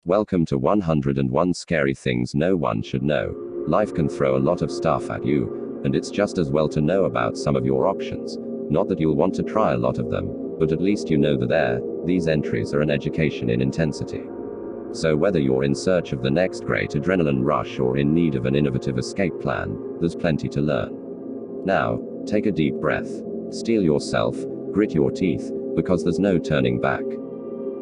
Welcome to 101 Scary Things No One Should Know. Life can throw a lot of stuff at you, and it's just as well to know about some of your options. Not that you'll want to try a lot of them, but at least you know that these entries are an education in intensity. So whether you're in search of the next great adrenaline rush or in need of an innovative escape plan, there's plenty to learn. Now, take a deep breath. Steel yourself, grit your teeth, because there's no turning back.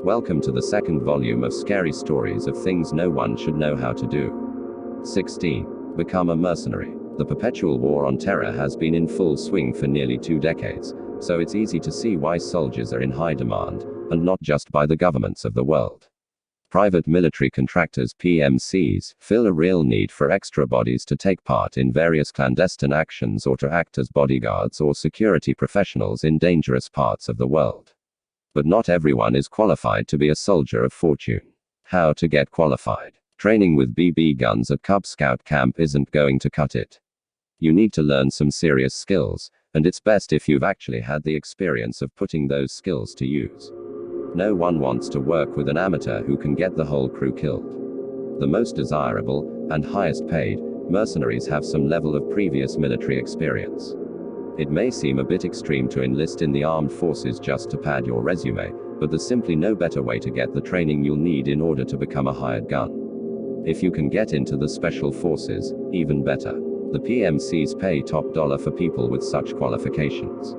Welcome to the second volume of Scary Stories of Things No One Should Know How to Do. 16. Become a mercenary. The perpetual war on terror has been in full swing for nearly 2 decades, so it's easy to see why soldiers are in high demand, and not just by the governments of the world. Private military contractors (PMCs) fill a real need for extra bodies to take part in various clandestine actions or to act as bodyguards or security professionals in dangerous parts of the world. But not everyone is qualified to be a soldier of fortune. How to get qualified? Training with BB guns at Cub Scout camp isn't going to cut it. You need to learn some serious skills, and it's best if you've actually had the experience of putting those skills to use. No one wants to work with an amateur who can get the whole crew killed. The most desirable, and highest paid, mercenaries have some level of previous military experience. It may seem a bit extreme to enlist in the armed forces just to pad your resume, but there's simply no better way to get the training you'll need in order to become a hired gun. If you can get into the special forces, even better. The PMCs pay top dollar for people with such qualifications.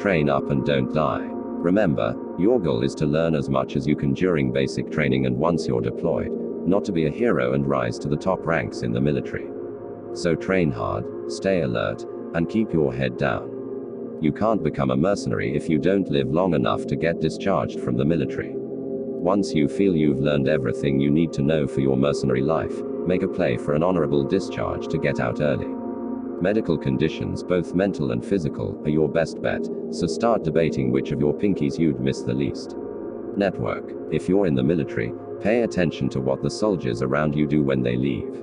Train up and don't die. Remember, your goal is to learn as much as you can during basic training and once you're deployed, not to be a hero and rise to the top ranks in the military. So train hard, stay alert, and keep your head down. You can't become a mercenary if you don't live long enough to get discharged from the military. Once you feel you've learned everything you need to know for your mercenary life, make a play for an honorable discharge to get out early. Medical conditions, both mental and physical, are your best bet, so start debating which of your pinkies you'd miss the least. Network. If you're in the military, pay attention to what the soldiers around you do when they leave.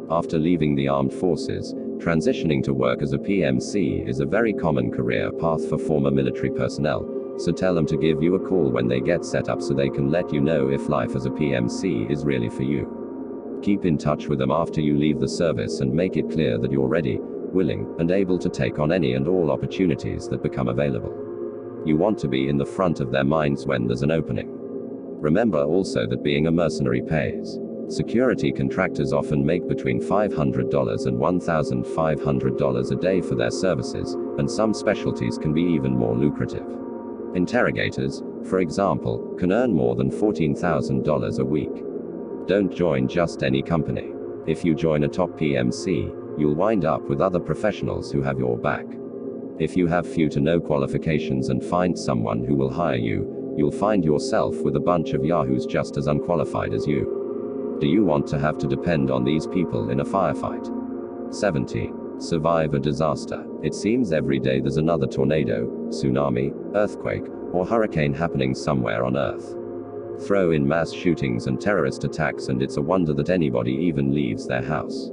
After leaving the armed forces, transitioning to work as a PMC is a very common career path for former military personnel, so tell them to give you a call when they get set up so they can let you know if life as a PMC is really for you. Keep in touch with them after you leave the service and make it clear that you're ready, willing, and able to take on any and all opportunities that become available. You want to be in the front of their minds when there's an opening. Remember also that being a mercenary pays. Security contractors often make between $500 and $1,500 a day for their services, and some specialties can be even more lucrative. Interrogators, for example, can earn more than $14,000 a week. Don't join just any company. If you join a top PMC, you'll wind up with other professionals who have your back. If you have few to no qualifications and find someone who will hire you, you'll find yourself with a bunch of yahoos just as unqualified as you. Do you want to have to depend on these people in a firefight? 17. Survive a disaster. It seems every day there's another tornado, tsunami, earthquake, or hurricane happening somewhere on Earth. Throw in mass shootings and terrorist attacks and it's a wonder that anybody even leaves their house.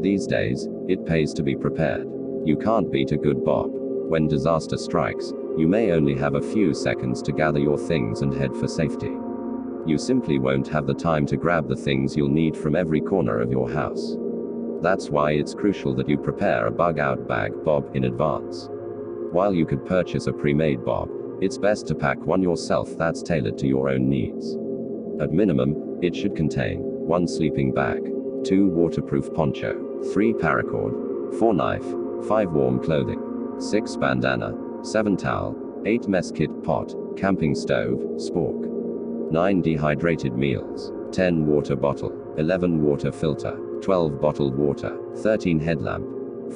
These days, it pays to be prepared. You can't beat a good bob. When disaster strikes, you may only have a few seconds to gather your things and head for safety. You simply won't have the time to grab the things you'll need from every corner of your house. That's why it's crucial that you prepare a bug-out bag bob in advance. While you could purchase a pre-made bob, it's best to pack one yourself that's tailored to your own needs. At minimum, it should contain 1 sleeping bag, 2 waterproof poncho, 3 paracord, 4 knife, 5 warm clothing, 6 bandana, 7 towel, 8 mess kit pot, camping stove, spork, 9 dehydrated meals, 10 water bottle, 11 water filter, 12 bottled water, 13 headlamp,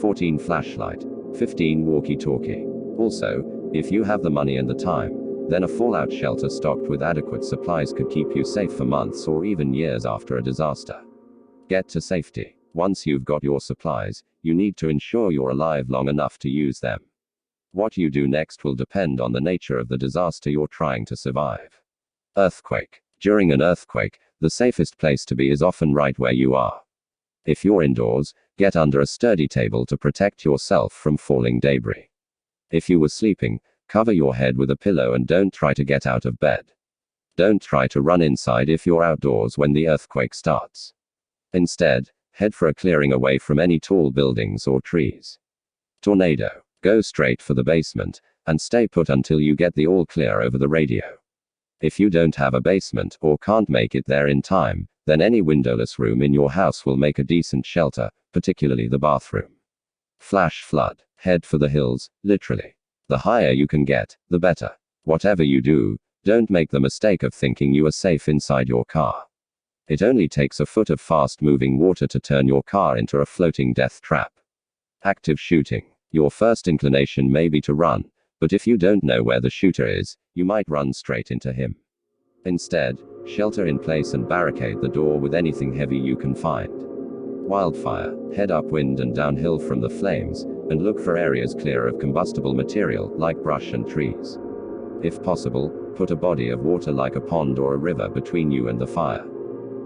14 flashlight, 15 walkie-talkie. Also, if you have the money and the time, then a fallout shelter stocked with adequate supplies could keep you safe for months or even years after a disaster. Get to safety. Once you've got your supplies, you need to ensure you're alive long enough to use them. What you do next will depend on the nature of the disaster you're trying to survive. Earthquake. During an earthquake, the safest place to be is often right where you are. If you're indoors, get under a sturdy table to protect yourself from falling debris. If you were sleeping, cover your head with a pillow and don't try to get out of bed. Don't try to run inside if you're outdoors when the earthquake starts. Instead, head for a clearing away from any tall buildings or trees. Tornado. Go straight for the basement, and stay put until you get the all clear over the radio. If you don't have a basement, or can't make it there in time, then any windowless room in your house will make a decent shelter, particularly the bathroom. Flash flood. Head for the hills, literally. The higher you can get, the better. Whatever you do, don't make the mistake of thinking you are safe inside your car. It only takes a foot of fast-moving water to turn your car into a floating death trap. Active shooting. Your first inclination may be to run, but if you don't know where the shooter is, you might run straight into him. Instead, shelter in place and barricade the door with anything heavy you can find. Wildfire. Head upwind and downhill from the flames, and look for areas clear of combustible material, like brush and trees. If possible, put a body of water like a pond or a river between you and the fire.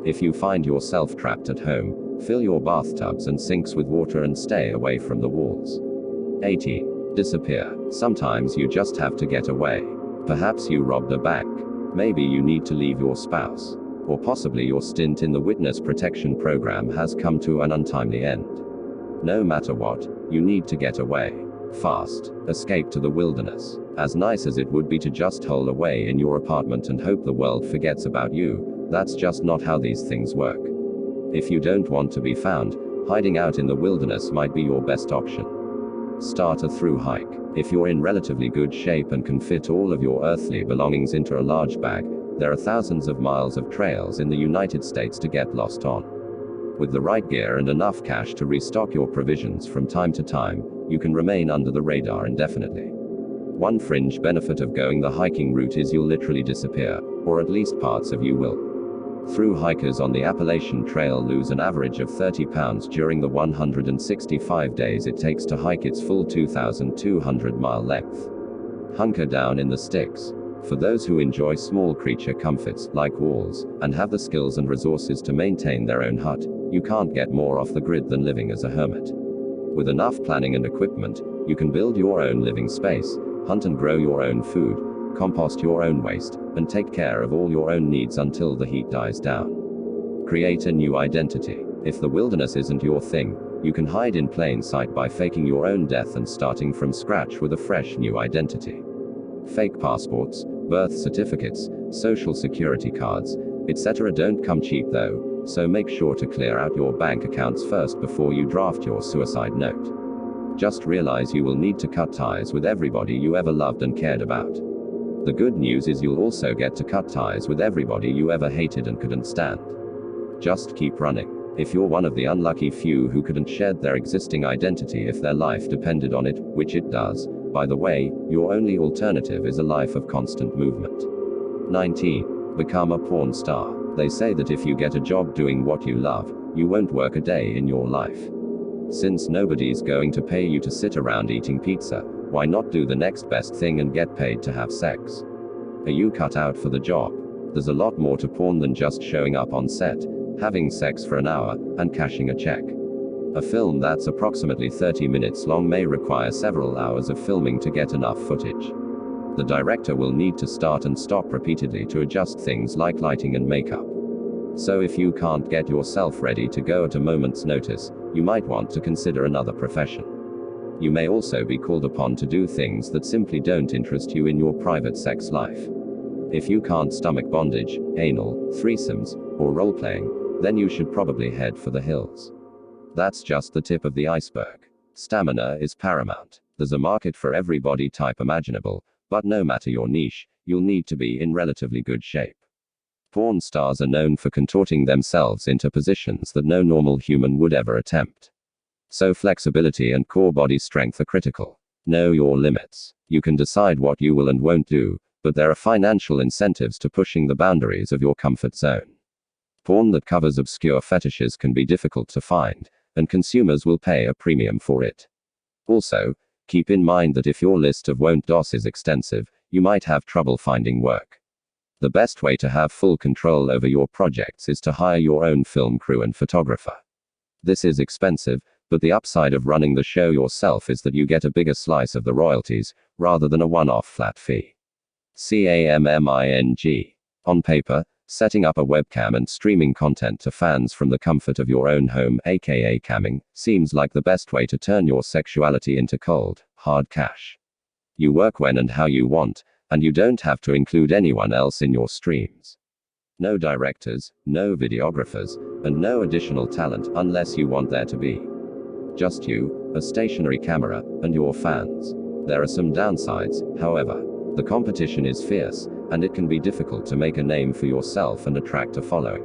If you find yourself trapped at home, fill your bathtubs and sinks with water and stay away from the walls. 18. Disappear. Sometimes you just have to get away. Perhaps you robbed a bank. Maybe you need to leave your spouse. Or possibly your stint in the witness protection program has come to an untimely end. No matter what, you need to get away. Fast. Escape to the wilderness. As nice as it would be to just hole away in your apartment and hope the world forgets about you, that's just not how these things work. If you don't want to be found, hiding out in the wilderness might be your best option. Start a through hike. If you're in relatively good shape and can fit all of your earthly belongings into a large bag, there are thousands of miles of trails in the United States to get lost on. With the right gear and enough cash to restock your provisions from time to time, you can remain under the radar indefinitely. One fringe benefit of going the hiking route is you'll literally disappear, or at least parts of you will. Through hikers on the Appalachian Trail lose an average of 30 pounds during the 165 days it takes to hike its full 2,200-mile length. Hunker down in the sticks. For those who enjoy small creature comforts, like walls, and have the skills and resources to maintain their own hut, you can't get more off the grid than living as a hermit. With enough planning and equipment, you can build your own living space, hunt and grow your own food, compost your own waste, and take care of all your own needs until the heat dies down. Create a new identity. If the wilderness isn't your thing, you can hide in plain sight by faking your own death and starting from scratch with a fresh new identity. Fake passports, birth certificates, social security cards, etc. don't come cheap though, so make sure to clear out your bank accounts first before you draft your suicide note. Just realize you will need to cut ties with everybody you ever loved and cared about. The good news is you'll also get to cut ties with everybody you ever hated and couldn't stand. Just keep running. If you're one of the unlucky few who couldn't shed their existing identity if their life depended on it, which it does, by the way, your only alternative is a life of constant movement. 19. Become a porn star. They say that if you get a job doing what you love, you won't work a day in your life. Since nobody's going to pay you to sit around eating pizza, why not do the next best thing and get paid to have sex? Are you cut out for the job? There's a lot more to porn than just showing up on set, having sex for an hour, and cashing a check. A film that's approximately 30 minutes long may require several hours of filming to get enough footage. The director will need to start and stop repeatedly to adjust things like lighting and makeup. So if you can't get yourself ready to go at a moment's notice, you might want to consider another profession. You may also be called upon to do things that simply don't interest you in your private sex life. If you can't stomach bondage, anal, threesomes, or role-playing, then you should probably head for the hills. That's just the tip of the iceberg. Stamina is paramount. There's a market for every body type imaginable, but no matter your niche, you'll need to be in relatively good shape. Porn stars are known for contorting themselves into positions that no normal human would ever attempt. So flexibility and core body strength are critical. Know your limits. You can decide what you will and won't do, but there are financial incentives to pushing the boundaries of your comfort zone. Porn that covers obscure fetishes can be difficult to find, and consumers will pay a premium for it. Also, keep in mind that if your list of won't dos is extensive, you might have trouble finding work. The best way to have full control over your projects is to hire your own film crew and photographer. This is expensive, but the upside of running the show yourself is that you get a bigger slice of the royalties, rather than a one-off flat fee. CAMMING. On paper, setting up a webcam and streaming content to fans from the comfort of your own home, aka camming, seems like the best way to turn your sexuality into cold, hard cash. You work when and how you want, and you don't have to include anyone else in your streams. No directors, no videographers, and no additional talent unless you want there to be. Just you, a stationary camera, and your fans. There are some downsides, however. The competition is fierce, and it can be difficult to make a name for yourself and attract a following.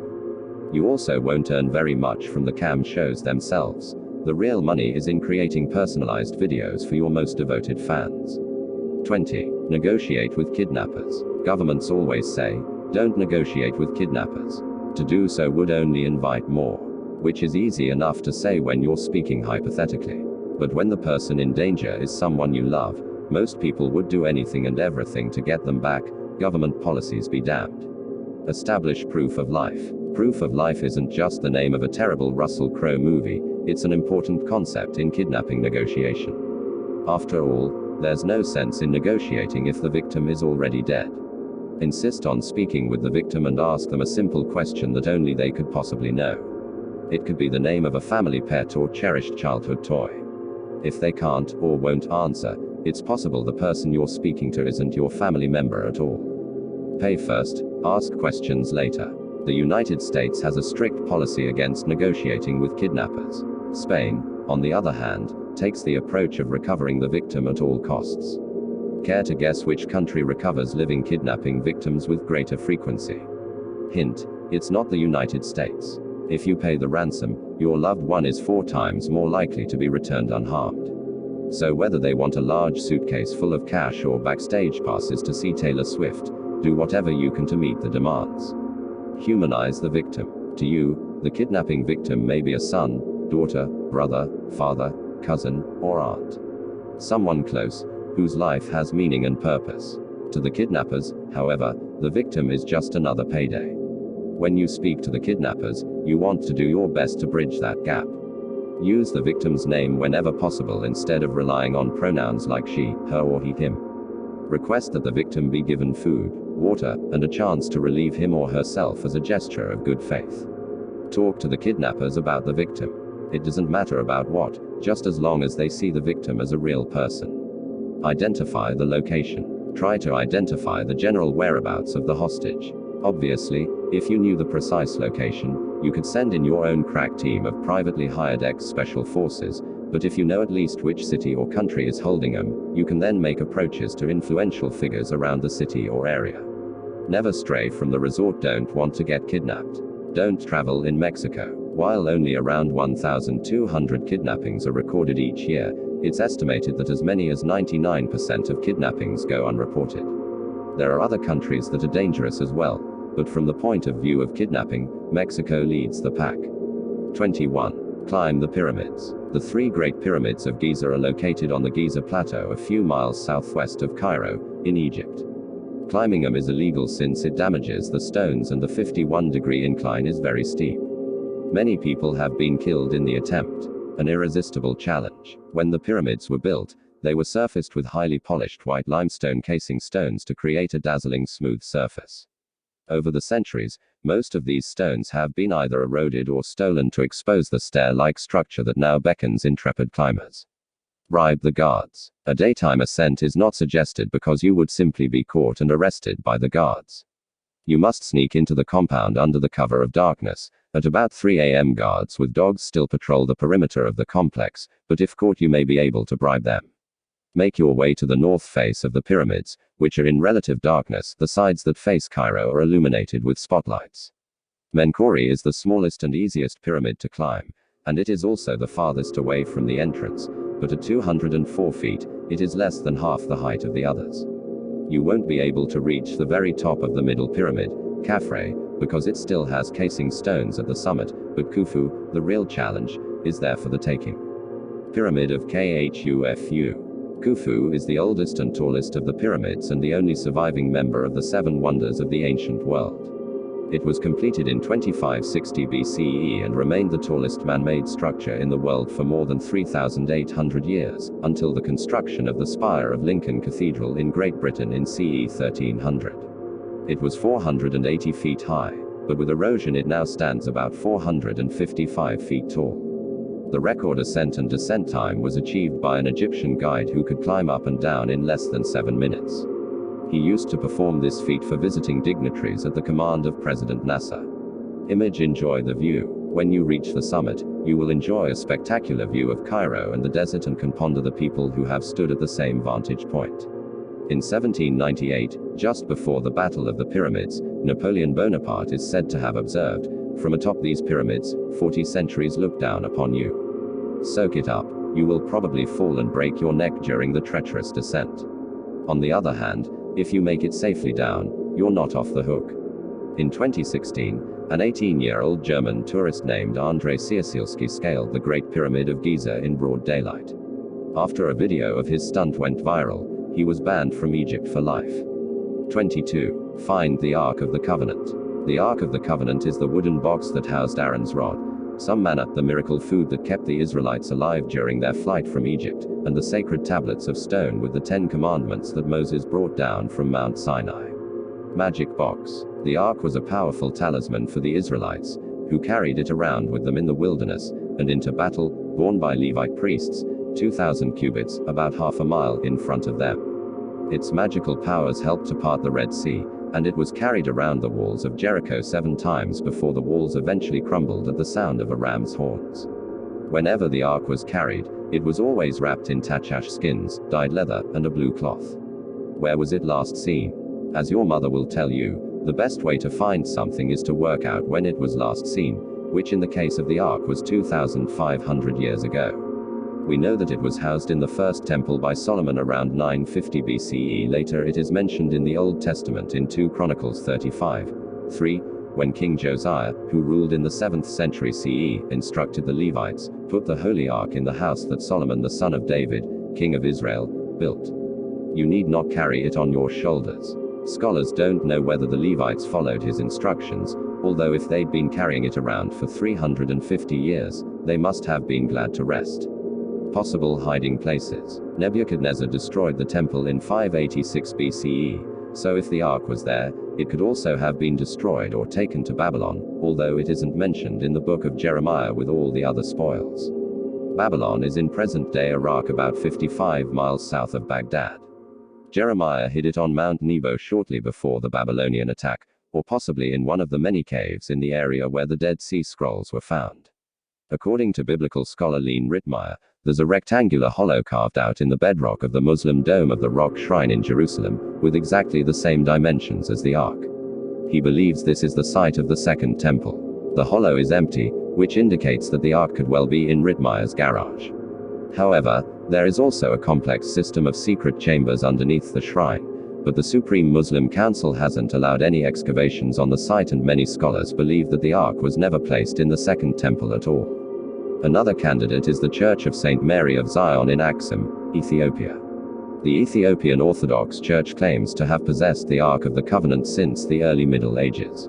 You also won't earn very much from the cam shows themselves. The real money is in creating personalized videos for your most devoted fans. 20. Negotiate with kidnappers. Governments always say, don't negotiate with kidnappers. To do so would only invite more. Which is easy enough to say when you're speaking hypothetically. But when the person in danger is someone you love, most people would do anything and everything to get them back, government policies be damned. Establish proof of life. Proof of life isn't just the name of a terrible Russell Crowe movie, it's an important concept in kidnapping negotiation. After all, there's no sense in negotiating if the victim is already dead. Insist on speaking with the victim and ask them a simple question that only they could possibly know. It could be the name of a family pet or cherished childhood toy. If they can't or won't answer, it's possible the person you're speaking to isn't your family member at all. Pay first, ask questions later. The United States has a strict policy against negotiating with kidnappers. Spain, on the other hand, takes the approach of recovering the victim at all costs. Care to guess which country recovers living kidnapping victims with greater frequency? Hint, it's not the United States. If you pay the ransom, your loved one is 4 times more likely to be returned unharmed. So whether they want a large suitcase full of cash or backstage passes to see Taylor Swift, do whatever you can to meet the demands. Humanize the victim. To you, the kidnapping victim may be a son, daughter, brother, father, cousin, or aunt. Someone close, whose life has meaning and purpose. To the kidnappers, however, the victim is just another payday. When you speak to the kidnappers, you want to do your best to bridge that gap. Use the victim's name whenever possible instead of relying on pronouns like she, her, or he, him. Request that the victim be given food, water, and a chance to relieve him or herself as a gesture of good faith. Talk to the kidnappers about the victim. It doesn't matter about what, just as long as they see the victim as a real person. Identify the location. Try to identify the general whereabouts of the hostage. Obviously, if you knew the precise location, you could send in your own crack team of privately hired ex-special forces, but if you know at least which city or country is holding them, you can then make approaches to influential figures around the city or area. Never stray from the resort. Don't want to get kidnapped. Don't travel in Mexico. While only around 1,200 kidnappings are recorded each year, it's estimated that as many as 99% of kidnappings go unreported. There are other countries that are dangerous as well, but from the point of view of kidnapping, Mexico leads the pack. 21. Climb the pyramids. The 3 Great Pyramids of Giza are located on the Giza Plateau a few miles southwest of Cairo, in Egypt. Climbing them is illegal since it damages the stones and the 51-degree incline is very steep. Many people have been killed in the attempt. An irresistible challenge. When the pyramids were built, they were surfaced with highly polished white limestone casing stones to create a dazzling smooth surface. Over the centuries, most of these stones have been either eroded or stolen to expose the stair-like structure that now beckons intrepid climbers. Bribe the guards. A daytime ascent is not suggested because you would simply be caught and arrested by the guards. You must sneak into the compound under the cover of darkness. At about 3 a.m. guards with dogs still patrol the perimeter of the complex, but if caught you may be able to bribe them. Make your way to the north face of the pyramids, which are in relative darkness. The sides that face Cairo are illuminated with spotlights. Menkaure is the smallest and easiest pyramid to climb, and it is also the farthest away from the entrance, but at 204 feet, it is less than half the height of the others. You won't be able to reach the very top of the middle pyramid, Khafre, because it still has casing stones at the summit, but Khufu, the real challenge, is there for the taking. Pyramid of Khufu. Khufu is the oldest and tallest of the pyramids and the only surviving member of the 7 wonders of the ancient world. It was completed in 2560 BCE and remained the tallest man-made structure in the world for more than 3,800 years, until the construction of the spire of Lincoln Cathedral in Great Britain in CE 1300. It was 480 feet high, but with erosion it now stands about 455 feet tall. The record ascent and descent time was achieved by an Egyptian guide who could climb up and down in less than 7 minutes. He used to perform this feat for visiting dignitaries at the command of President Nasser. Image: enjoy the view. When you reach the summit, you will enjoy a spectacular view of Cairo and the desert and can ponder the people who have stood at the same vantage point. In 1798, just before the Battle of the Pyramids, Napoleon Bonaparte is said to have observed, "From atop these pyramids, 40 centuries look down upon you. Soak it up, you will probably fall and break your neck during the treacherous descent. On the other hand, if you make it safely down, you're not off the hook." In 2016, an 18-year-old German tourist named Andrzej Cieślski scaled the Great Pyramid of Giza in broad daylight. After a video of his stunt went viral, he was banned from Egypt for life. 22. Find the Ark of the Covenant. The Ark of the Covenant is the wooden box that housed Aaron's rod, some manna, the miracle food that kept the Israelites alive during their flight from Egypt, and the sacred tablets of stone with the 10 commandments that Moses brought down from Mount Sinai. Magic box. The Ark was a powerful talisman for the Israelites, who carried it around with them in the wilderness and into battle, borne by Levite priests, 2,000 cubits, about half a mile, in front of them. Its magical powers helped to part the Red Sea, and it was carried around the walls of Jericho 7 times before the walls eventually crumbled at the sound of a ram's horns. Whenever the Ark was carried, it was always wrapped in tachash skins, dyed leather, and a blue cloth. Where was it last seen? As your mother will tell you, the best way to find something is to work out when it was last seen, which in the case of the Ark was 2,500 years ago. We know that it was housed in the first temple by Solomon around 950 BCE. Later it is mentioned in the Old Testament in 2 Chronicles 35:3, when King Josiah, who ruled in the 7th century CE, instructed the Levites, "Put the Holy Ark in the house that Solomon the son of David, king of Israel, built. You need not carry it on your shoulders." Scholars don't know whether the Levites followed his instructions, although if they'd been carrying it around for 350 years, they must have been glad to rest. Possible hiding places. Nebuchadnezzar destroyed the temple in 586 BCE, so if the Ark was there, it could also have been destroyed or taken to Babylon, although it isn't mentioned in the book of Jeremiah with all the other spoils. Babylon is in present-day Iraq about 55 miles south of Baghdad. Jeremiah hid it on Mount Nebo shortly before the Babylonian attack, or possibly in one of the many caves in the area where the Dead Sea Scrolls were found. According to biblical scholar Leon Rittmeyer, there's a rectangular hollow carved out in the bedrock of the Muslim dome of the Rock Shrine in Jerusalem, with exactly the same dimensions as the Ark. He believes this is the site of the Second Temple. The hollow is empty, which indicates that the Ark could well be in Rittmeyer's garage. However, there is also a complex system of secret chambers underneath the shrine, but the Supreme Muslim Council hasn't allowed any excavations on the site, and many scholars believe that the Ark was never placed in the Second Temple at all. Another candidate is the Church of St. Mary of Zion in Aksum, Ethiopia. The Ethiopian Orthodox Church claims to have possessed the Ark of the Covenant since the early Middle Ages.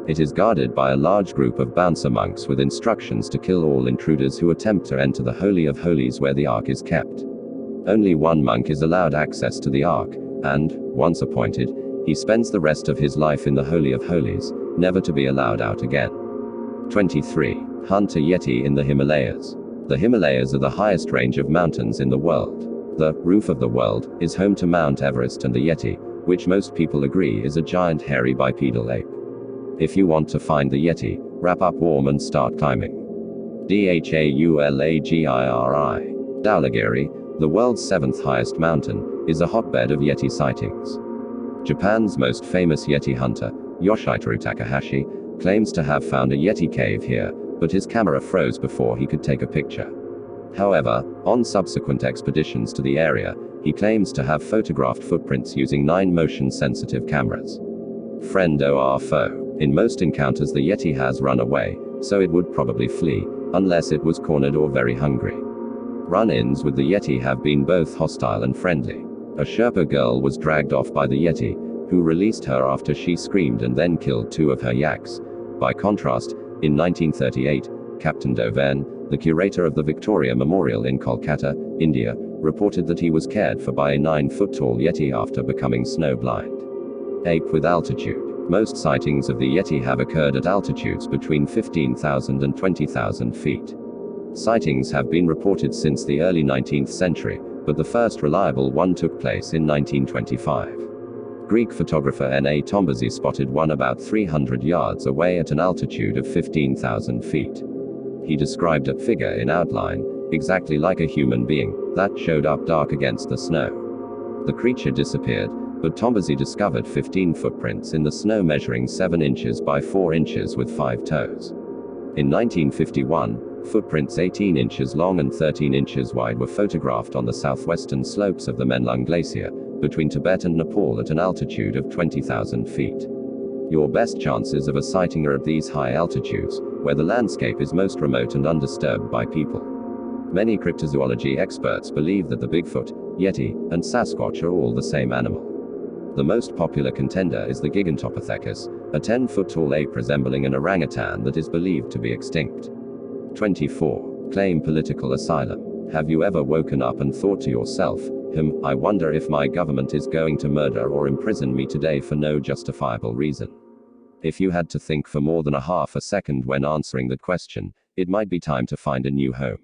It is guarded by a large group of bouncer monks with instructions to kill all intruders who attempt to enter the Holy of Holies where the Ark is kept. Only one monk is allowed access to the Ark, and, once appointed, he spends the rest of his life in the Holy of Holies, never to be allowed out again. 23. Hunt a Yeti in the Himalayas. The Himalayas are the highest range of mountains in the world. The roof of the world is home to Mount Everest and the Yeti, which most people agree is a giant hairy bipedal ape. If you want to find the Yeti, wrap up warm and start climbing. Dhaulagiri. Dhaulagiri, the world's 7th highest mountain, is a hotbed of Yeti sightings. Japan's most famous Yeti hunter, Yoshiteru Takahashi, claims to have found a Yeti cave here, but his camera froze before he could take a picture. However, on subsequent expeditions to the area, he claims to have photographed footprints using 9 motion-sensitive cameras. Friend or foe. In most encounters the Yeti has run away, so it would probably flee, unless it was cornered or very hungry. Run-ins with the Yeti have been both hostile and friendly. A Sherpa girl was dragged off by the Yeti, who released her after she screamed and then killed 2 of her yaks. By contrast, in 1938, Captain Doven, the curator of the Victoria Memorial in Kolkata, India, reported that he was cared for by a 9-foot-tall Yeti after becoming snowblind. Ape with altitude. Most sightings of the Yeti have occurred at altitudes between 15,000 and 20,000 feet. Sightings have been reported since the early 19th century, but the first reliable one took place in 1925. Greek photographer N.A. Tombazi spotted one about 300 yards away at an altitude of 15,000 feet. He described a figure in outline, exactly like a human being, that showed up dark against the snow. The creature disappeared, but Tombazi discovered 15 footprints in the snow measuring 7 inches by 4 inches with 5 toes. In 1951, footprints 18 inches long and 13 inches wide were photographed on the southwestern slopes of the Menlung Glacier, between Tibet and Nepal at an altitude of 20,000 feet. Your best chances of a sighting are at these high altitudes, where the landscape is most remote and undisturbed by people. Many cryptozoology experts believe that the Bigfoot, Yeti, and Sasquatch are all the same animal. The most popular contender is the Gigantopithecus, a 10-foot-tall ape resembling an orangutan that is believed to be extinct. 24. Claim political asylum. Have you ever woken up and thought to yourself, I wonder if my government is going to murder or imprison me today for no justifiable reason? If you had to think for more than a half a second when answering that question, it might be time to find a new home.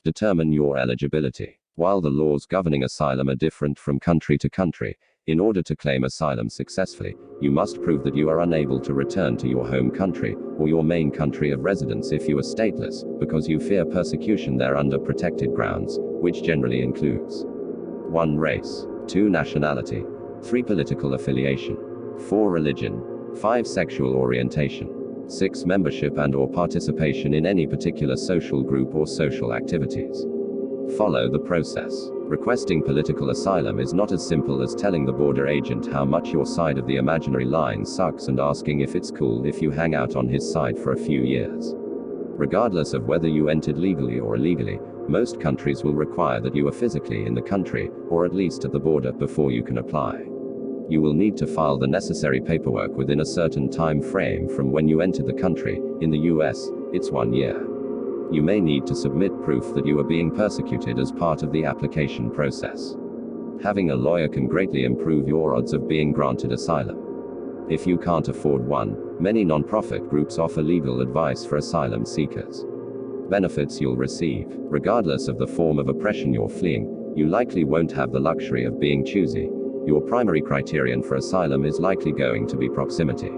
Determine your eligibility. While the laws governing asylum are different from country to country, in order to claim asylum successfully, you must prove that you are unable to return to your home country, or your main country of residence if you are stateless, because you fear persecution there under protected grounds, which generally includes 1. Race, 2. Nationality, 3. Political affiliation, 4. Religion, 5. Sexual orientation, 6. Membership and/or participation in any particular social group or social activities. Follow the process. Requesting political asylum is not as simple as telling the border agent how much your side of the imaginary line sucks and asking if it's cool if you hang out on his side for a few years. Regardless of whether you entered legally or illegally, most countries will require that you are physically in the country, or at least at the border, before you can apply. You will need to file the necessary paperwork within a certain time frame from when you entered the country. In the US, it's 1 year. You may need to submit proof that you are being persecuted as part of the application process. Having a lawyer can greatly improve your odds of being granted asylum. If you can't afford one, many non-profit groups offer legal advice for asylum seekers. Benefits you'll receive. Regardless of the form of oppression you're fleeing, you likely won't have the luxury of being choosy. Your primary criterion for asylum is likely going to be proximity.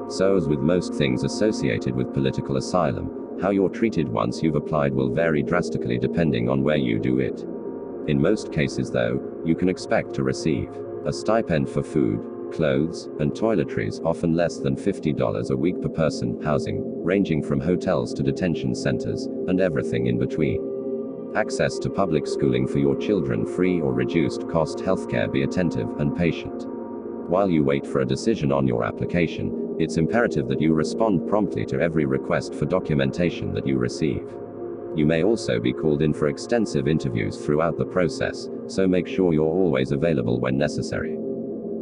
So, as with most things associated with political asylum, how you're treated once you've applied will vary drastically depending on where you do it. In most cases though, you can expect to receive a stipend for food, clothes, and toiletries, often less than $50 a week per person, housing, ranging from hotels to detention centers, and everything in between. Access to public schooling for your children, free or reduced cost healthcare. Be attentive and patient. While you wait for a decision on your application, it's imperative that you respond promptly to every request for documentation that you receive. You may also be called in for extensive interviews throughout the process, so make sure you're always available when necessary.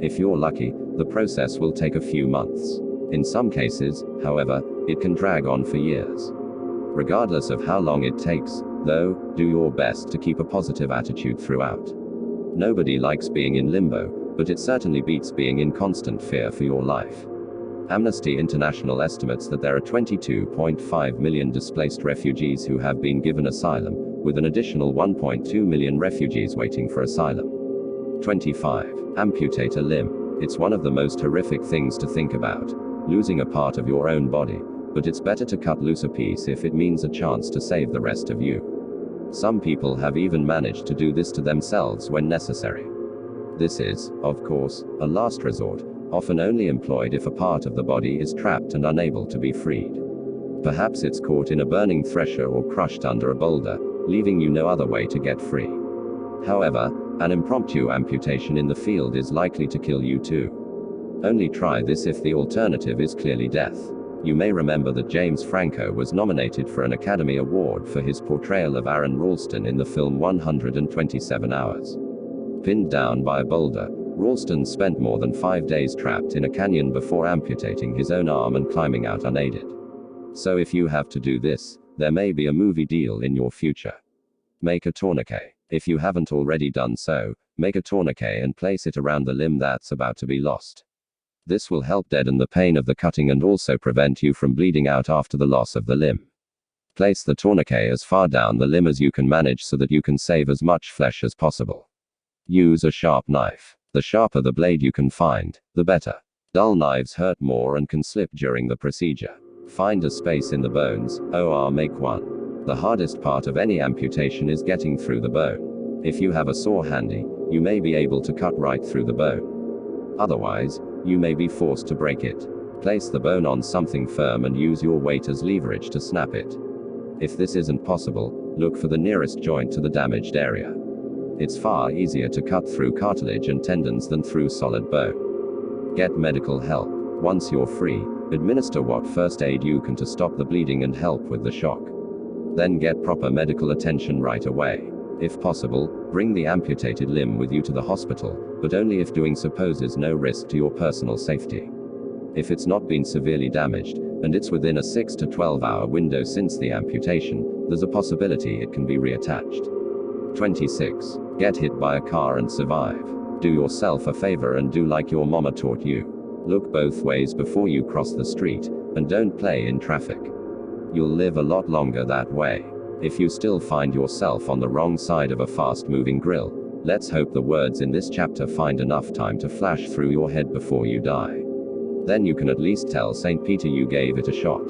If you're lucky, the process will take a few months. In some cases, however, it can drag on for years. Regardless of how long it takes, though, do your best to keep a positive attitude throughout. Nobody likes being in limbo, but it certainly beats being in constant fear for your life. Amnesty International estimates that there are 22.5 million displaced refugees who have been given asylum, with an additional 1.2 million refugees waiting for asylum. 25. Amputate a limb. It's one of the most horrific things to think about, losing a part of your own body, but it's better to cut loose a piece if it means a chance to save the rest of you. Some people have even managed to do this to themselves when necessary. This is, of course, a last resort, often only employed if a part of the body is trapped and unable to be freed. Perhaps it's caught in a burning thresher or crushed under a boulder, leaving you no other way to get free. However, an impromptu amputation in the field is likely to kill you too. Only try this if the alternative is clearly death. You may remember that James Franco was nominated for an Academy Award for his portrayal of Aaron Ralston in the film 127 Hours. Pinned down by a boulder, Ralston spent more than 5 days trapped in a canyon before amputating his own arm and climbing out unaided. So if you have to do this, there may be a movie deal in your future. Make a tourniquet. If you haven't already done so, make a tourniquet and place it around the limb that's about to be lost. This will help deaden the pain of the cutting and also prevent you from bleeding out after the loss of the limb. Place the tourniquet as far down the limb as you can manage so that you can save as much flesh as possible. Use a sharp knife. The sharper the blade you can find, the better. Dull knives hurt more and can slip during the procedure. Find a space in the bones, or make one. The hardest part of any amputation is getting through the bone. If you have a saw handy, you may be able to cut right through the bone. Otherwise, you may be forced to break it. Place the bone on something firm and use your weight as leverage to snap it. If this isn't possible, look for the nearest joint to the damaged area. It's far easier to cut through cartilage and tendons than through solid bone. Get medical help. Once you're free, administer what first aid you can to stop the bleeding and help with the shock. Then get proper medical attention right away. If possible, bring the amputated limb with you to the hospital, but only if doing so poses no risk to your personal safety. If it's not been severely damaged, and it's within a 6 to 12 hour window since the amputation, there's a possibility it can be reattached. 26. Get hit by a car and survive. Do yourself a favor and do like your mama taught you. Look both ways before you cross the street, and don't play in traffic. You'll live a lot longer that way. If you still find yourself on the wrong side of a fast-moving grill, let's hope the words in this chapter find enough time to flash through your head before you die. Then you can at least tell St. Peter you gave it a shot.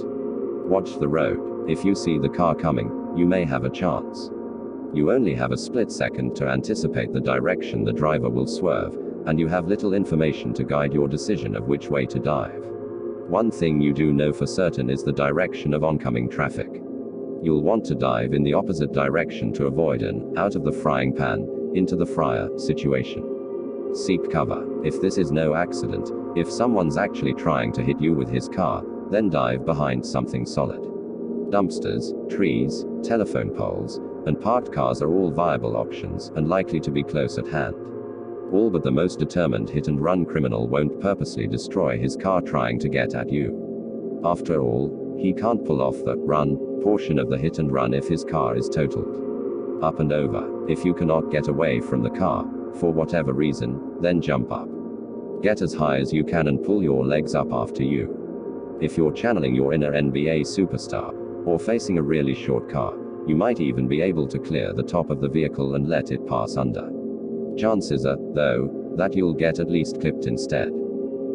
Watch the road. If you see the car coming, you may have a chance. You only have a split second to anticipate the direction the driver will swerve, and you have little information to guide your decision of which way to dive. One thing you do know for certain is the direction of oncoming traffic. You'll want to dive in the opposite direction to avoid an out of the frying pan, into the fryer situation. Seek cover. If this is no accident, if someone's actually trying to hit you with his car, then dive behind something solid. Dumpsters, trees, telephone poles, and parked cars are all viable options and likely to be close at hand. All but the most determined hit-and-run criminal won't purposely destroy his car trying to get at you. After all, he can't pull off the run portion of the hit-and-run if his car is totaled. Up and over. If you cannot get away from the car, for whatever reason, then jump up. Get as high as you can and pull your legs up after you. If you're channeling your inner NBA superstar, or facing a really short car, you might even be able to clear the top of the vehicle and let it pass under. Chances are, though, that you'll get at least clipped instead.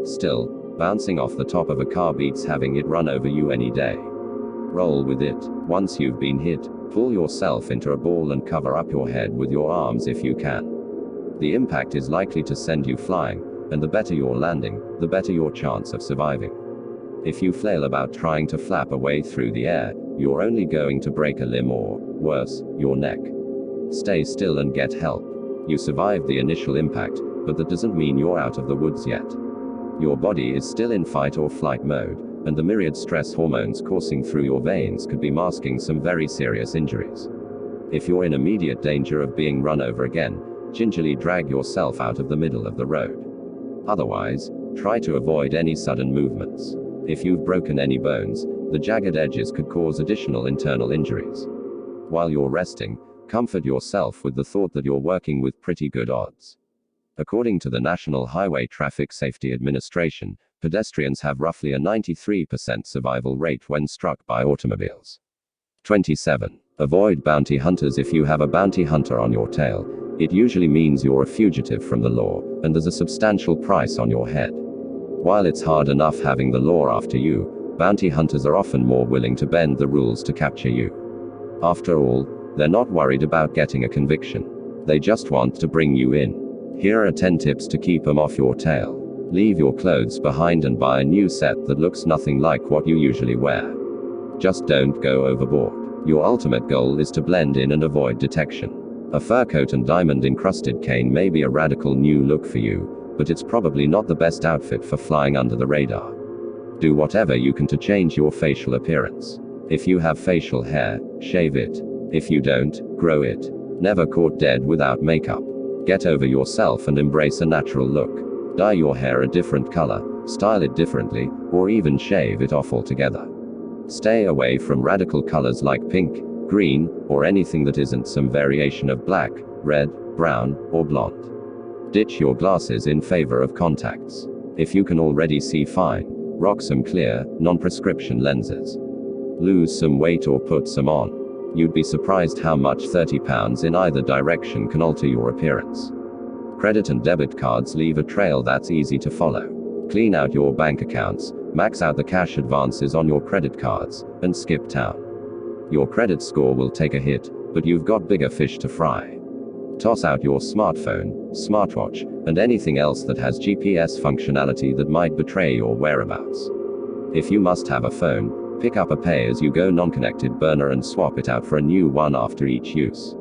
Still, bouncing off the top of a car beats having it run over you any day. Roll with it. Once you've been hit, pull yourself into a ball and cover up your head with your arms if you can. The impact is likely to send you flying, and the better your landing, the better your chance of surviving. If you flail about trying to flap away through the air, you're only going to break a limb or, worse, your neck. Stay still and get help. You survived the initial impact, but that doesn't mean you're out of the woods yet. Your body is still in fight or flight mode, and the myriad stress hormones coursing through your veins could be masking some very serious injuries. If you're in immediate danger of being run over again, gingerly drag yourself out of the middle of the road. Otherwise, try to avoid any sudden movements. If you've broken any bones, the jagged edges could cause additional internal injuries. While you're resting, comfort yourself with the thought that you're working with pretty good odds. According to the National Highway Traffic Safety Administration, pedestrians have roughly a 93% survival rate when struck by automobiles. 27. Avoid bounty hunters. If you have a bounty hunter on your tail, it usually means you're a fugitive from the law, and there's a substantial price on your head. While it's hard enough having the law after you, bounty hunters are often more willing to bend the rules to capture you. After all, they're not worried about getting a conviction. They just want to bring you in. Here are 10 tips to keep them off your tail. Leave your clothes behind and buy a new set that looks nothing like what you usually wear. Just don't go overboard. Your ultimate goal is to blend in and avoid detection. A fur coat and diamond-encrusted cane may be a radical new look for you, but it's probably not the best outfit for flying under the radar. Do whatever you can to change your facial appearance. If you have facial hair, shave it. If you don't, grow it. Never caught dead without makeup. Get over yourself and embrace a natural look. Dye your hair a different color, style it differently, or even shave it off altogether. Stay away from radical colors like pink, green, or anything that isn't some variation of black, red, brown, or blonde. Ditch your glasses in favor of contacts. If you can already see fine, rock some clear, non-prescription lenses. Lose some weight or put some on. You'd be surprised how much 30 pounds in either direction can alter your appearance. Credit and debit cards leave a trail that's easy to follow. Clean out your bank accounts, max out the cash advances on your credit cards, and skip town. Your credit score will take a hit, but you've got bigger fish to fry. Toss out your smartphone, smartwatch, and anything else that has GPS functionality that might betray your whereabouts. If you must have a phone, pick up a pay-as-you-go non-connected burner and swap it out for a new one after each use.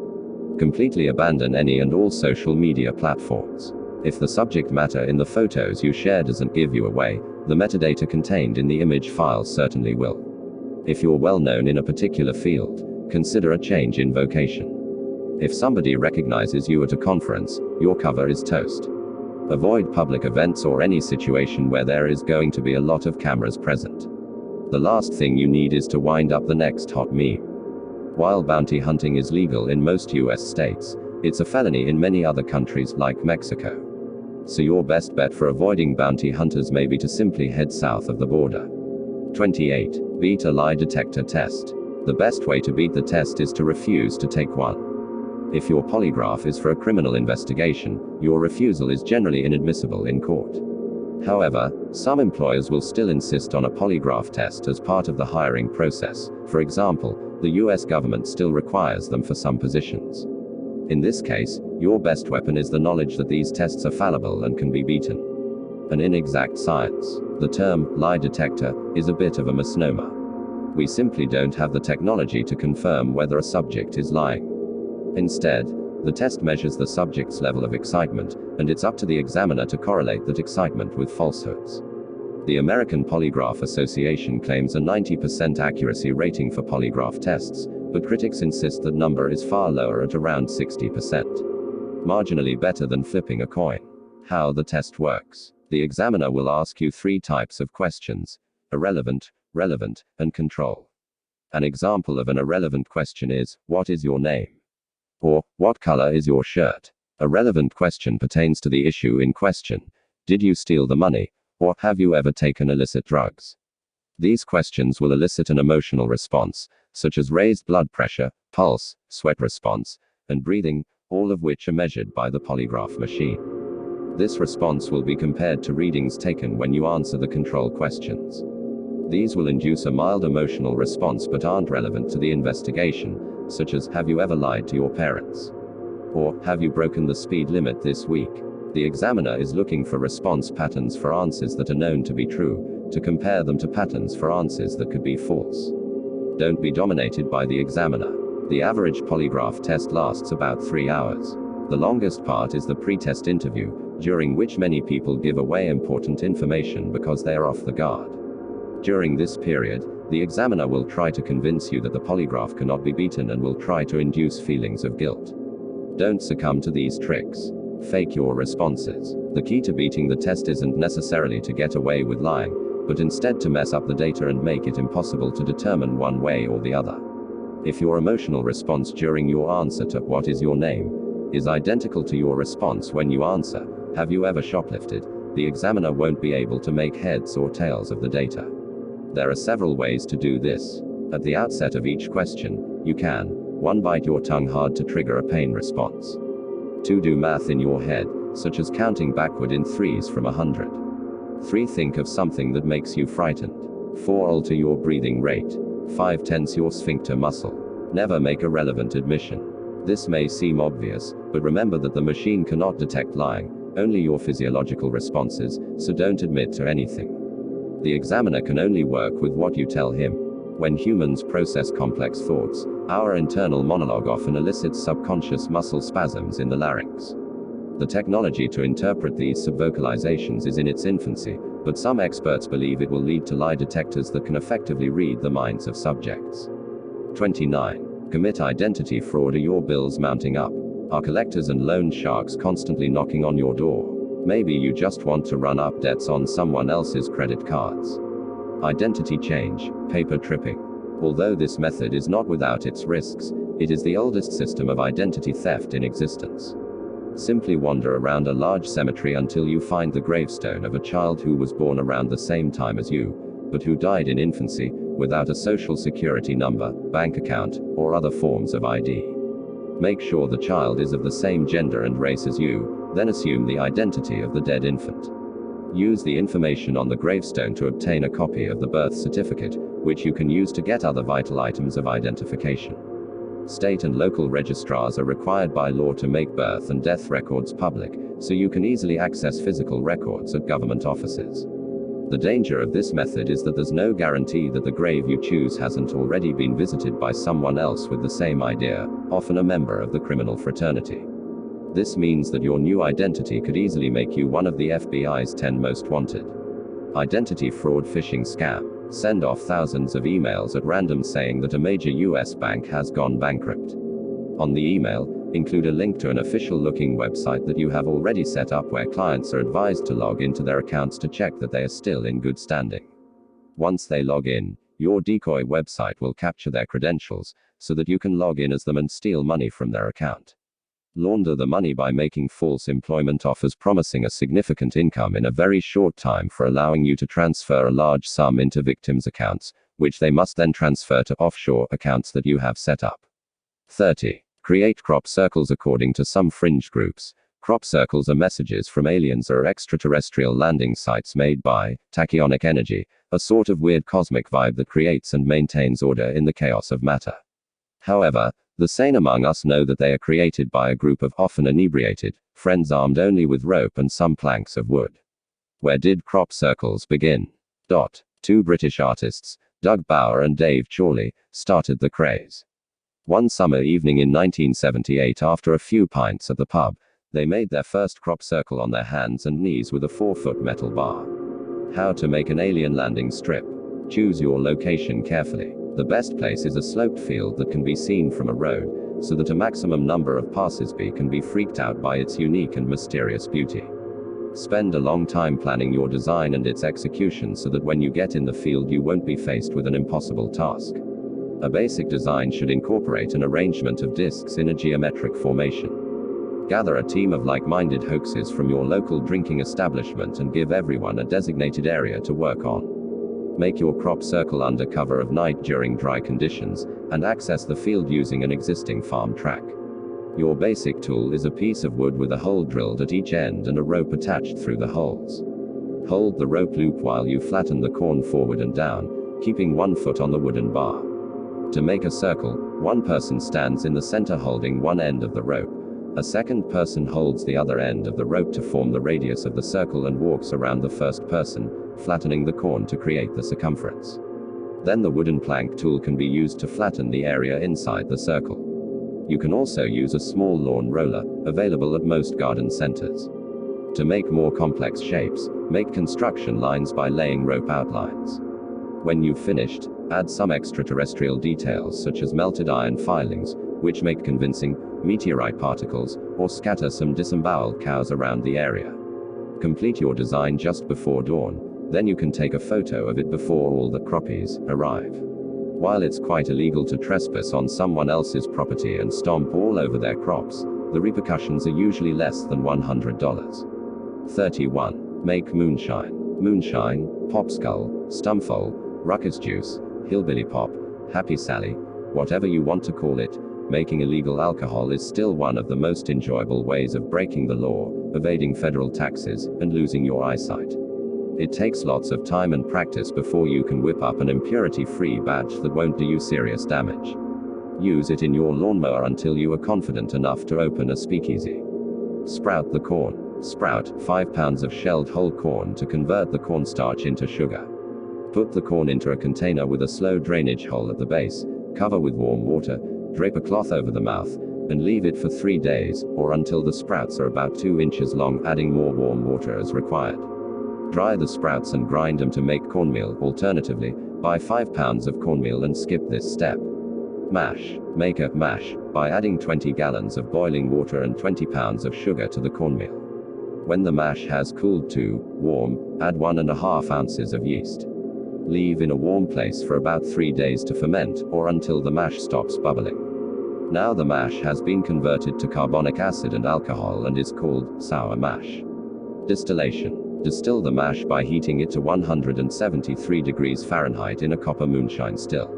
Completely abandon any and all social media platforms. If the subject matter in the photos you share doesn't give you away, the metadata contained in the image file certainly will. If you're well known in a particular field, consider a change in vocation. If somebody recognizes you at a conference, your cover is toast. Avoid public events or any situation where there is going to be a lot of cameras present. The last thing you need is to wind up the next hot meme. While bounty hunting is legal in most US states, it's a felony in many other countries like Mexico. So your best bet for avoiding bounty hunters may be to simply head south of the border. 28. Beat a lie detector test. The best way to beat the test is to refuse to take one. If your polygraph is for a criminal investigation, your refusal is generally inadmissible in court. However, some employers will still insist on a polygraph test as part of the hiring process. For example, the US government still requires them for some positions. In this case, your best weapon is the knowledge that these tests are fallible and can be beaten. An inexact science. The term lie detector is a bit of a misnomer. We simply don't have the technology to confirm whether a subject is lying. Instead, the test measures the subject's level of excitement, and it's up to the examiner to correlate that excitement with falsehoods. The American Polygraph Association claims a 90% accuracy rating for polygraph tests, but critics insist that number is far lower at around 60%. Marginally better than flipping a coin. How the test works. The examiner will ask you 3 types of questions: irrelevant, relevant, and control. An example of an irrelevant question is, "What is your name?" Or, "What color is your shirt?" A relevant question pertains to the issue in question. Did you steal the money? Or, have you ever taken illicit drugs? These questions will elicit an emotional response, such as raised blood pressure, pulse, sweat response, and breathing, all of which are measured by the polygraph machine. This response will be compared to readings taken when you answer the control questions. These will induce a mild emotional response but aren't relevant to the investigation, such as, "Have you ever lied to your parents?" Or, "Have you broken the speed limit this week?" The examiner is looking for response patterns for answers that are known to be true, to compare them to patterns for answers that could be false. Don't be dominated by the examiner. The average polygraph test lasts about 3 hours. The longest part is the pre-test interview, during which many people give away important information because they are off the guard. During this period, the examiner will try to convince you that the polygraph cannot be beaten and will try to induce feelings of guilt. Don't succumb to these tricks. Fake your responses. The key to beating the test isn't necessarily to get away with lying, but instead to mess up the data and make it impossible to determine one way or the other. If your emotional response during your answer to "What is your name?" is identical to your response when you answer "Have you ever shoplifted?" the examiner won't be able to make heads or tails of the data. There are several ways to do this. At the outset of each question, you can 1. Bite your tongue hard to trigger a pain response. 2. Do math in your head, such as counting backward in 3s from 100. 3. Think of something that makes you frightened. 4. Alter your breathing rate. 5. Tense your sphincter muscle. Never make a relevant admission. This may seem obvious, but remember that the machine cannot detect lying, only your physiological responses, so don't admit to anything. The examiner can only work with what you tell him. When humans process complex thoughts, our internal monologue often elicits subconscious muscle spasms in the larynx. The technology to interpret these subvocalizations is in its infancy, but some experts believe it will lead to lie detectors that can effectively read the minds of subjects. 29. Commit identity fraud. Are your bills mounting up? Are collectors and loan sharks constantly knocking on your door? Maybe you just want to run up debts on someone else's credit cards. Identity change, paper tripping. Although this method is not without its risks, it is the oldest system of identity theft in existence. Simply wander around a large cemetery until you find the gravestone of a child who was born around the same time as you, but who died in infancy, without a social security number, bank account, or other forms of ID. Make sure the child is of the same gender and race as you, then assume the identity of the dead infant. Use the information on the gravestone to obtain a copy of the birth certificate, which you can use to get other vital items of identification. State and local registrars are required by law to make birth and death records public, so you can easily access physical records at government offices. The danger of this method is that there's no guarantee that the grave you choose hasn't already been visited by someone else with the same idea, often a member of the criminal fraternity. This means that your new identity could easily make you one of the FBI's 10 most wanted. Identity fraud phishing scam. Send off thousands of emails at random saying that a major US bank has gone bankrupt. On the email, include a link to an official-looking website that you have already set up where clients are advised to log into their accounts to check that they are still in good standing. Once they log in, your decoy website will capture their credentials, so that you can log in as them and steal money from their account. Launder the money by making false employment offers promising a significant income in a very short time for allowing you to transfer a large sum into victims' accounts, which they must then transfer to offshore accounts that you have set up. 30. Create crop circles. According to some fringe groups, crop circles are messages from aliens or extraterrestrial landing sites made by tachyonic energy, a sort of weird cosmic vibe that creates and maintains order in the chaos of matter. However, the sane among us know that they are created by a group of often inebriated friends armed only with rope and some planks of wood. Where did crop circles begin? Two British artists, Doug Bower and Dave Chorley, started the craze. One summer evening in 1978, after a few pints at the pub, they made their first crop circle on their hands and knees with a 4-foot metal bar. How to make an alien landing strip. Choose your location carefully. The best place is a sloped field that can be seen from a road, so that a maximum number of passers-by can be freaked out by its unique and mysterious beauty. Spend a long time planning your design and its execution so that when you get in the field you won't be faced with an impossible task. A basic design should incorporate an arrangement of discs in a geometric formation. Gather a team of like-minded hoaxes from your local drinking establishment and give everyone a designated area to work on. Make your crop circle under cover of night during dry conditions, and access the field using an existing farm track. Your basic tool is a piece of wood with a hole drilled at each end and a rope attached through the holes. Hold the rope loop while you flatten the corn forward and down, keeping 1 foot on the wooden bar. To make a circle, one person stands in the center holding one end of the rope. A second person holds the other end of the rope to form the radius of the circle and walks around the first person, flattening the corn to create the circumference. Then the wooden plank tool can be used to flatten the area inside the circle. You can also use a small lawn roller, available at most garden centers. To make more complex shapes, make construction lines by laying rope outlines. When you've finished, add some extraterrestrial details such as melted iron filings, which make convincing meteorite particles, or scatter some disemboweled cows around the area. Complete your design just before dawn, then you can take a photo of it before all the croppies arrive. While it's quite illegal to trespass on someone else's property and stomp all over their crops, the repercussions are usually less than $100. 31. Make moonshine. Moonshine, popskull, stumfole, ruckus juice, hillbilly pop, happy Sally, whatever you want to call it, making illegal alcohol is still one of the most enjoyable ways of breaking the law, evading federal taxes, and losing your eyesight. It takes lots of time and practice before you can whip up an impurity-free batch that won't do you serious damage. Use it in your lawnmower until you are confident enough to open a speakeasy. Sprout the corn. Sprout 5 pounds of shelled whole corn to convert the cornstarch into sugar. Put the corn into a container with a slow drainage hole at the base, cover with warm water, drape a cloth over the mouth, and leave it for 3 days, or until the sprouts are about 2 inches long, adding more warm water as required. Dry the sprouts and grind them to make cornmeal. Alternatively, buy 5 pounds of cornmeal and skip this step. Mash. Make a mash by adding 20 gallons of boiling water and 20 pounds of sugar to the cornmeal. When the mash has cooled to warm, add 1.5 ounces of yeast. Leave in a warm place for about 3 days to ferment, or until the mash stops bubbling. Now the mash has been converted to carbonic acid and alcohol and is called sour mash. Distillation. Distill the mash by heating it to 173 degrees Fahrenheit in a copper moonshine still.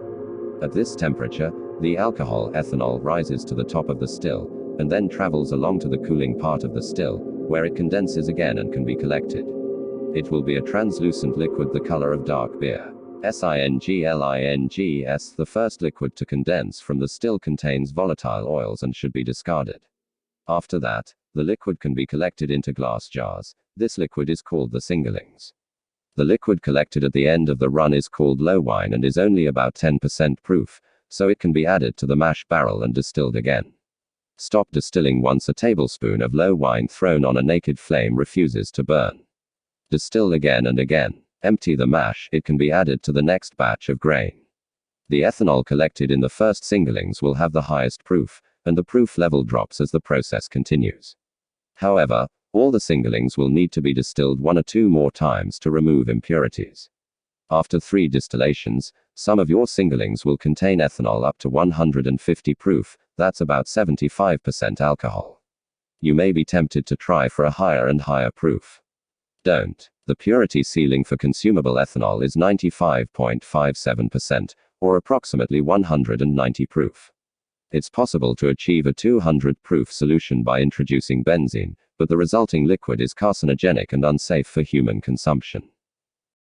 At this temperature, the alcohol ethanol rises to the top of the still, and then travels along to the cooling part of the still, where it condenses again and can be collected. It will be a translucent liquid the color of dark beer. Singlings. The first liquid to condense from the still contains volatile oils and should be discarded. After that, the liquid can be collected into glass jars. This liquid is called the singlings. The liquid collected at the end of the run is called low wine and is only about 10% proof, so it can be added to the mash barrel and distilled again. Stop distilling once a tablespoon of low wine thrown on a naked flame refuses to burn. Distill again and again. Empty the mash, it can be added to the next batch of grain. The ethanol collected in the first singlings will have the highest proof, and the proof level drops as the process continues. However, all the singlings will need to be distilled 1 or 2 more times to remove impurities. After 3 distillations, some of your singlings will contain ethanol up to 150 proof, that's about 75% alcohol. You may be tempted to try for a higher and higher proof. Don't. The purity ceiling for consumable ethanol is 95.57%, or approximately 190 proof. It's possible to achieve a 200 proof solution by introducing benzene, but the resulting liquid is carcinogenic and unsafe for human consumption.